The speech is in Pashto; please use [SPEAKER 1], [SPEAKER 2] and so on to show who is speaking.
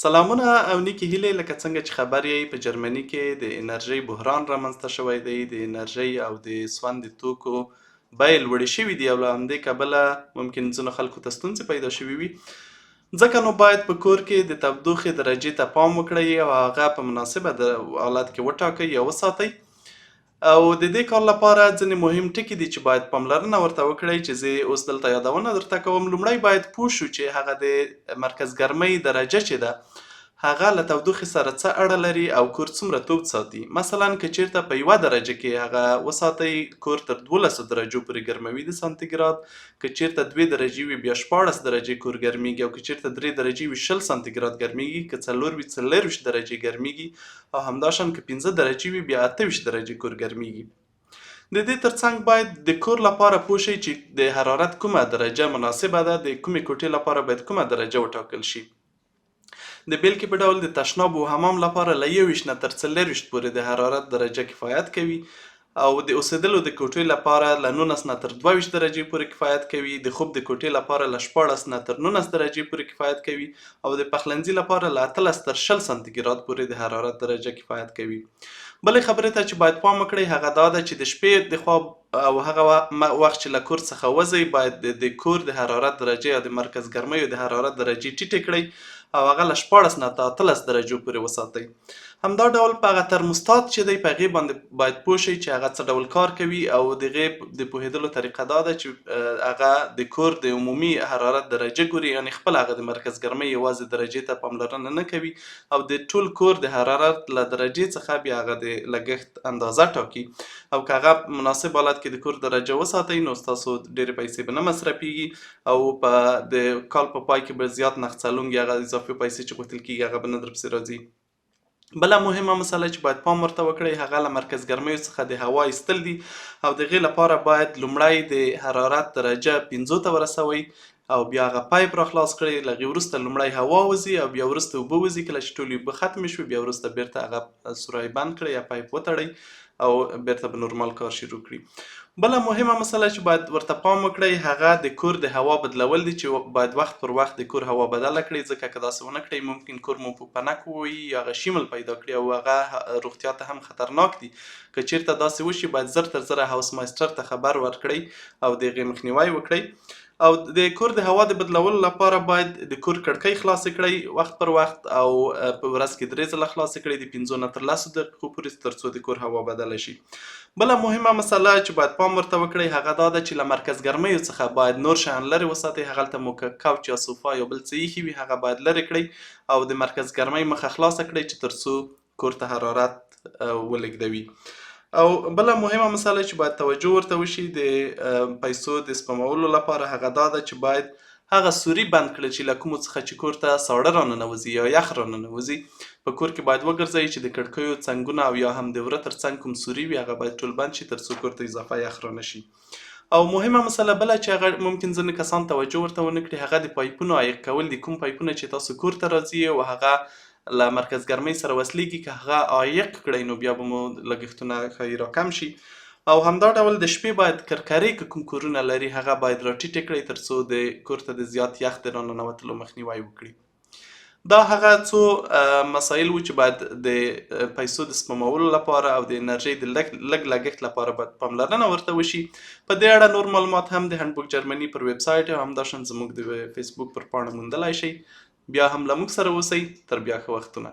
[SPEAKER 1] سلامونه او نیکی هیلې لکه څنګه چې خبر یې په جرمني کې د انرژۍ بحران رامنځته شوی دی. د انرژۍ او د سون د توکو بیې لوړې شوي دي او له همدې کبله ممکن ځینو خلکو ته ستونزې پیدا شوي وي. ځکه نو باید په کور کې د تودوخې درجې ته پام وکړئ او هغه په مناسبه د حالت کې وټاکئ یا وساتئ. او د دې کار لپاره ځینې مهم ټکي دي چې باید پاملرنه ورته وکړئ چې زه اوس دلته یادونه درته کوم. لومړی باید پوه شو چې هغه د مرکز ګرمۍ درجه چې ده هغه له تودوخې سره څه اړه لري او کور څومره تود ساتي. مثلا که چیرته په یوه درجه کې هغه وساتئ کور تر 12 درجو پورې ګرموي د سانتیګراد. که چیرته 2 درجې وي بیا 14 درجې کور ګرمیږي او که چیرته 3 درجې وي 20 سانتیګراد ګرمیږي. که 4 وي 24 درجې ګرمیږي او همداشان که 15 درجې وي بیا 28 درجې کور ګرمیږي. د دې ترڅنګ باید د کور لپاره پوه شئ چې د حرارت کومه درجه مناسبه ده. د کومې کوټې لپاره باید کومه درجه وټاکل شي. د بیلګې په ډول د تشناب و حمام لپاره له 21 نه تر 24 پورې د حرارت درجه کفایت کوي او د اوسېدلو د کوټې لپاره له 19 نه تر 22 درجې پورې کفایت کوي. د خوب د کوټې لپاره له 14 نه تر 19 درجې پورې کفایت کوي او د پخلنځي لپاره له 18 تر 20 سانتیګراد پورې د حرارت درجه کفایت کوي. بلې خبرې ته چې باید پام وکړئ هغه دا ده چې د شپې د خواب او هغه وخت چې له کور څخه وځئ باید د کور د حرارت درجې او د مرکز ګرمۍ د حرارت درجې ټیټې کړئ او هغه له 14 نه تر 18 درجو پورې وساتئ. همدا ډول په هغه ترموستات چې دی په هغې باندې باید پوه شئ چې هغه څه ډول کار کوي او د هغې د پوهېدلو طریقه دا ده چې هغه د کور د عمومي حرارت درجه ګوري، یعنې خپل هغه د مرکز ګرمۍ یوازې درجې ته پاملرنه نه کوي او د ټول کور د حرارت له درجې څخه بیا هغه د لګښت اندازه ټاکي او که هغه مناسب حالت کې د کور درجه وساتئ نو ستاسو ډېرې پیسې به نه مصرفیږي او په د کال په پای کې به زیات نغڅلونکي هغه اضافي پیسې چې غوښتل کېږي هغه به نه درپسې راځي. بله مهمه مسله چې باید پام ورته وکړئ هغه له مرکز ګرمیو څخه د هوا ایستل دي او د هغې لپاره باید لومړی د حرارت درجه 5 ته ورسوئ او بیا هغه پایپ را خلاص کړئ. له هغې وروسته لومړی هوا وځي او بیا وروسته اوبه وځي. کله چې ټولې اوبه ختمې شوې بیا وروسته بیرته هغه سوری بند کړئ یا پایپ وتړئ او بیرته به نورمال کار شروع کړي. بله مهمه مسله چې باید ورته پام وکړئ هغه د کور د هوا بدلول دي چې باید وخت پر وخت د کور هوا بدله کړئ ځکه که داسې ونه کړئ ممکن کور مو په پنک ووهي یا هغه شیمل پیدا کړي او هغه روغتیا ته هم خطرناک دي. که چیرته داسې وشي باید زر تر زره هاوس مایسټر ته خبر ورکړئ او د هغې مخنیوی وکړئ. او د کور د هوا د بدلولو لپاره باید د کور کړکۍ خلاصې کړئ وخت پر وخت او په ورځ کې 3 ځله خلاصې کړئ د 5 نه تر 10 دقیقو پورې تر څو د کور هوا بدله شي. بله مهمه مسله چې باید پام ورته وکړئ هغه دا ده چې له مرکز ګرمیو څخه باید نور شیان لرې وساتئ. هغلته مو که کوچ یا صوفا یا بل څه ایښي وي هغه باید لرې کړئ او د مرکز ګرمۍ مخه خلاصه کړئ چې تر څو کور ته حرارت ولږدوي. او بله مهمه مسله چې باید توجه ورته وشي د پیسو د سپمولو لپاره هغه دا ده چې باید هغه سوري بند کړل چې له کومو څخه چې کور ته ساړه راننوځي یا یخ راننوځي. په کور کې باید وګرځئ چې د کړکیو څنګونه او یا هم د وره تر څنګ کوم سوري وي هغه باید ټول بند شي تر څو کور ته اضافه یخ رانشي. او مهمه مسله بله چې هغه ممکن ځینې کسان توجه ورته ونه کړي هغه د پایپونو عایق کول دي. کوم پایپونه چې تاسو کور ته راځي او هغه له مرکز ګرمۍ سره وصلېږي که هغه عایق کړئ نو بیا به مو لګښتونه ښایي راکم شي. او همدا ډول د شپې باید کرکرې که کوم کورونه لري هغه باید راټیټې کړئ تر څو د کور ته د زیات یخ د راننوتلو مخنیوی وکړي. دا هغه څو مسایل و چې باید د پیسو د سپمولو لپاره او د انرژۍ د لږ لګښت لپاره باید پاملرنه ورته وشي. په دې اړه نور معلومات هم د هندبوک جرمني پر ویب سایټ او همداشان زموږ د فیسبوک پر پاڼه موندلی شئ. بیا هم له موږ سره اوسئ. تر بیا ښه وختونه.